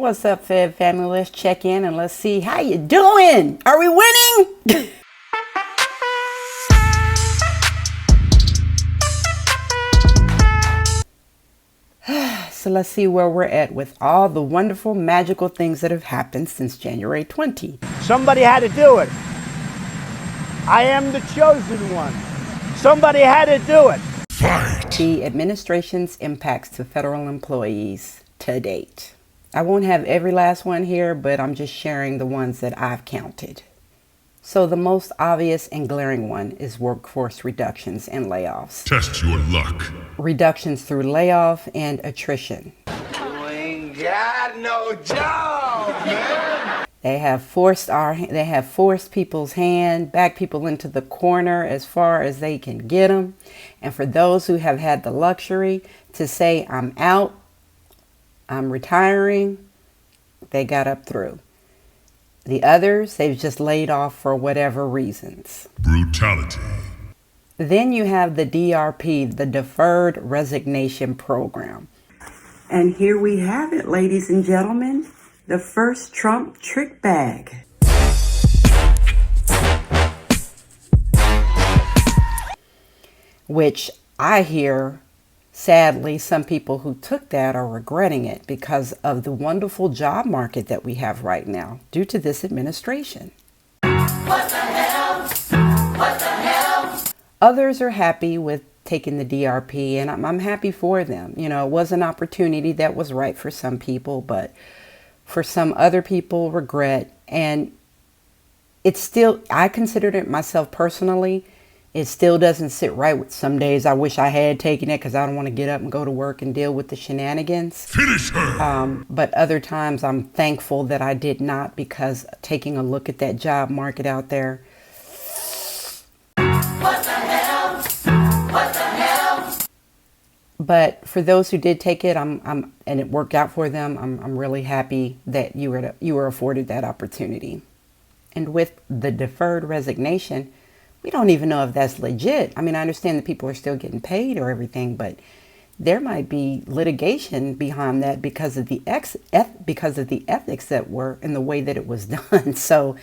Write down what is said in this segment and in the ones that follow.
What's up, Fed family? Let's check in and let's see how you doing. Are we winning? So let's see where we're at with all the wonderful, magical things that have happened since January 20. Somebody had to do it. I am the chosen one. Somebody had to do it. Fight. The administration's impacts to federal employees to date. I won't have every last one here, but I'm just sharing the ones that I've counted. So the most obvious and glaring one is workforce reductions and layoffs. Test your luck. Reductions through layoff and attrition. You ain't got no job, man. They have forced people's hand, backed people into the corner as far as they can get them. And for those who have had the luxury to say, I'm out, I'm retiring, they got up through. The others, they've just laid off for whatever reasons. Brutality. Then you have the DRP, the Deferred Resignation Program. And here we have it, ladies and gentlemen, the first Trump trick bag. Which I hear, sadly, some people who took that are regretting it because of the wonderful job market that we have right now due to this administration. What the hell? What the hell? Others are happy with taking the DRP, and I'm happy for them. You know, it was an opportunity that was right for some people, but for some other people, regret. And it's still, I considered it myself personally, it still doesn't sit right with some days. I wish I had taken it because I don't want to get up and go to work and deal with the shenanigans. Finish her! But other times I'm thankful that I did not, because taking a look at that job market out there. What the hell? What the hell? But for those who did take it, and it worked out for them, I'm really happy that you were afforded that opportunity. And with the deferred resignation, we don't even know if that's legit. I mean, I understand that people are still getting paid or everything, but there might be litigation behind that because of the ethics that were in the way that it was done. So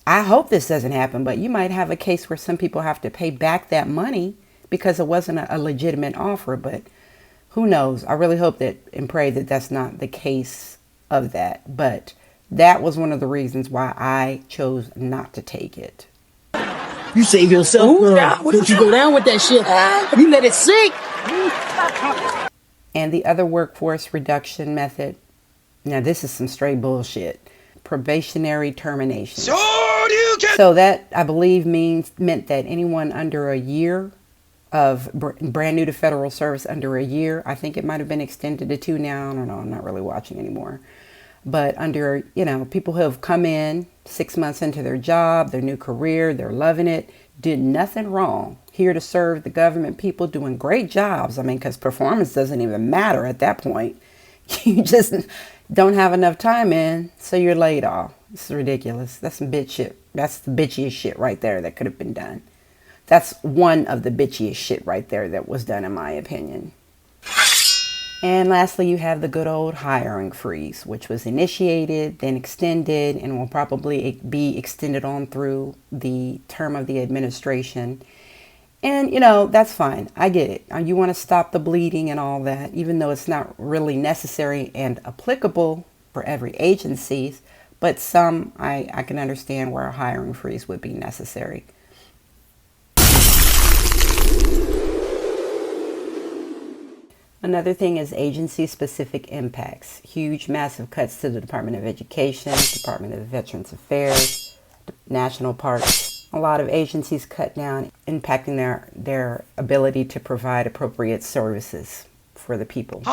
I hope this doesn't happen, but you might have a case where some people have to pay back that money because it wasn't a legitimate offer, but who knows? I really hope that and pray that that's not the case of that. But that was one of the reasons why I chose not to take it. You save yourself, but you go down with that shit. You let it sink. And the other workforce reduction method, now this is some straight bullshit. Probationary termination. So that, I believe, meant that anyone under a year of brand new to federal service, under a year, I think it might have been extended to 2 now. I don't know. I'm not really watching anymore. But under, people who have come in 6 months into their job, their new career, they're loving it, did nothing wrong, here to serve the government, people doing great jobs. I mean, because performance doesn't even matter at that point. You just don't have enough time in, so you're laid off. It's ridiculous. That's some bitch shit. That's the bitchiest shit right there that could have been done. That's one of the bitchiest shit right there that was done, in my opinion. And lastly, you have the good old hiring freeze, which was initiated, then extended, and will probably be extended on through the term of the administration. And, that's fine. I get it. You want to stop the bleeding and all that, even though it's not really necessary and applicable for every agency. But some, I can understand where a hiring freeze would be necessary. Another thing is agency-specific impacts. Huge, massive cuts to the Department of Education, Department of Veterans Affairs, National Parks. A lot of agencies cut down, impacting their ability to provide appropriate services for the people.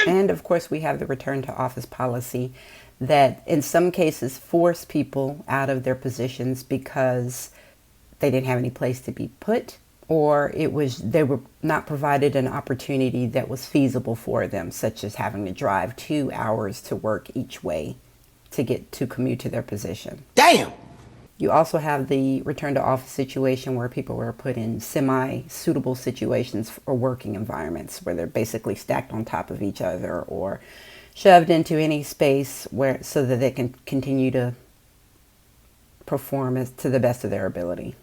And of course, we have the return to office policy that in some cases forced people out of their positions because they didn't have any place to be put, or they were not provided an opportunity that was feasible for them, such as having to drive 2 hours to work each way to commute to their position. Damn! You also have the return to office situation where people were put in semi-suitable situations or working environments where they're basically stacked on top of each other or shoved into any space where so that they can continue to perform to the best of their ability.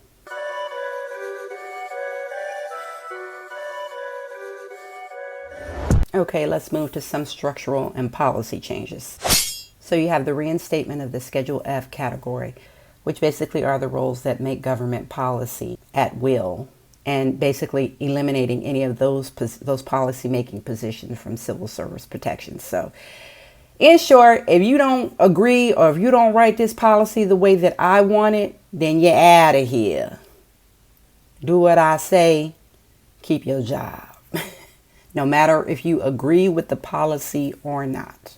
Okay, let's move to some structural and policy changes. So you have the reinstatement of the Schedule F category, which basically are the roles that make government policy at will, and basically eliminating any of those policy-making positions from civil service protection. So in short, if you don't agree or if you don't write this policy the way that I want it, then you're out of here. Do what I say, keep your job. No matter if you agree with the policy or not.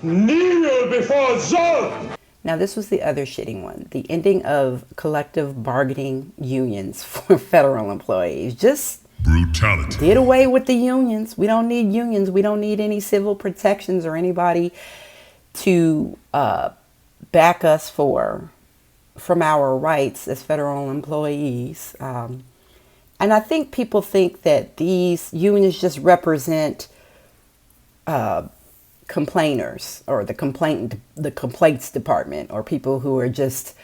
Kneel before Zod! Now, this was the other shitting one. The ending of collective bargaining unions for federal employees. Just Brutality. did away with the unions. We don't need unions. We don't need any civil protections or anybody to back us from our rights as federal employees. And I think people think that these unions just represent complainers or the complaints department, or people who are just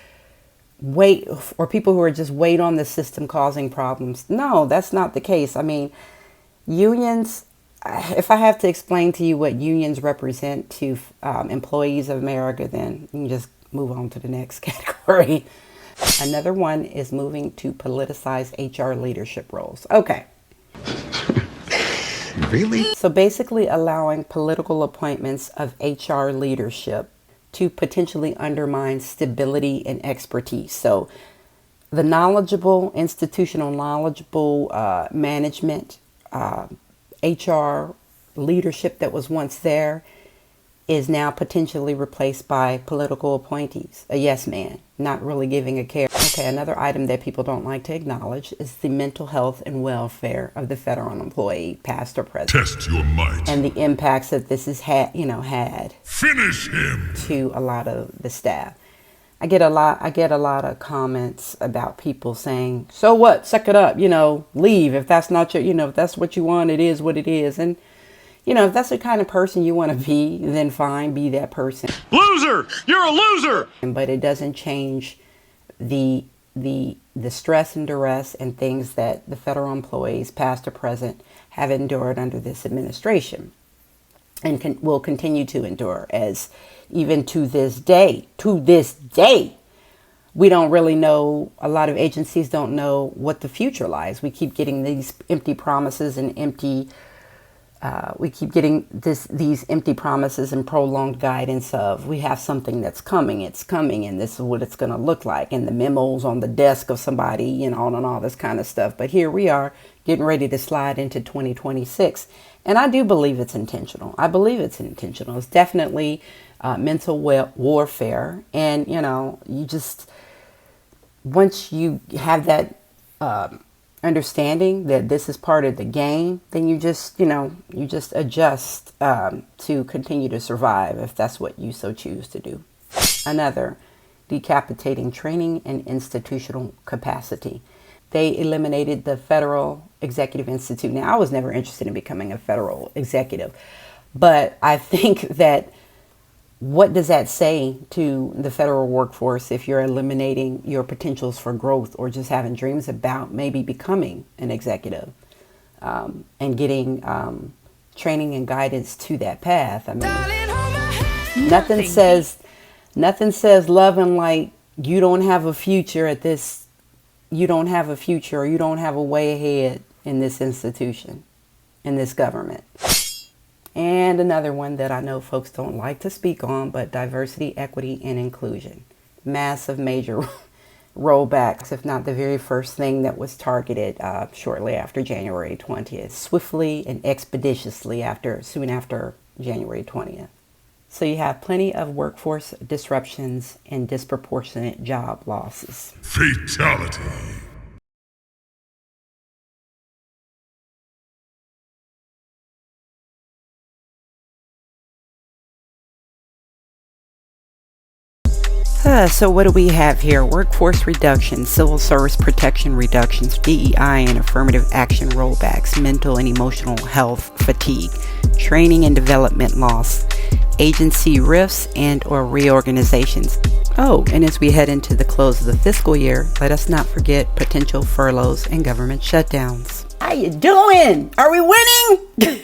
wait on the system causing problems. No, that's not the case. I mean, unions, if I have to explain to you what unions represent to employees of America, then you can just move on to the next category. Another one is moving to politicized HR leadership roles. Okay. Really? So basically allowing political appointments of HR leadership to potentially undermine stability and expertise. So the institutional knowledgeable management, HR leadership that was once there is now potentially replaced by political appointees. A yes man, not really giving a care. Okay, another item that people don't like to acknowledge is the mental health and welfare of the federal employee, past or present. Test your might. And the impacts that this has had Finish him. to a lot of the staff. I get a lot of comments about people saying, so what, suck it up, leave. If that's not your, if that's what you want, it is what it is. And if that's the kind of person you want to be, then fine, be that person. Loser! You're a loser! But it doesn't change the stress and duress and things that the federal employees, past or present, have endured under this administration, and will continue to endure, as even to this day, we don't really know. A lot of agencies don't know what the future lies. We keep getting these empty promises and these empty promises and prolonged guidance of, we have something that's coming, it's coming, and this is what it's going to look like, and the memos on the desk of somebody, and all this kind of stuff. But here we are getting ready to slide into 2026. And I do believe it's intentional. It's definitely mental warfare. And, you just, once you have that understanding that this is part of the game, then you just adjust to continue to survive, if that's what you so choose to do. Another, decapitating training and institutional capacity. They eliminated the Federal Executive Institute. Now, I was never interested in becoming a federal executive, but I think that what does that say to the federal workforce if you're eliminating your potentials for growth, or just having dreams about maybe becoming an executive, and getting training and guidance to that path? I mean, nothing says love and light. You don't have a future at this. You don't have a future, or you don't have a way ahead in this institution, in this government. And another one that I know folks don't like to speak on, but diversity, equity, and inclusion. Massive, major rollbacks, if not the very first thing that was targeted shortly after January 20th. Swiftly and expeditiously soon after January 20th. So you have plenty of workforce disruptions and disproportionate job losses. Fatality. So what do we have here? Workforce reduction, civil service protection reductions, DEI and affirmative action rollbacks, mental and emotional health fatigue, training and development loss, agency rifts and or reorganizations. Oh, and as we head into the close of the fiscal year, let us not forget potential furloughs and government shutdowns. How you doing? Are we winning?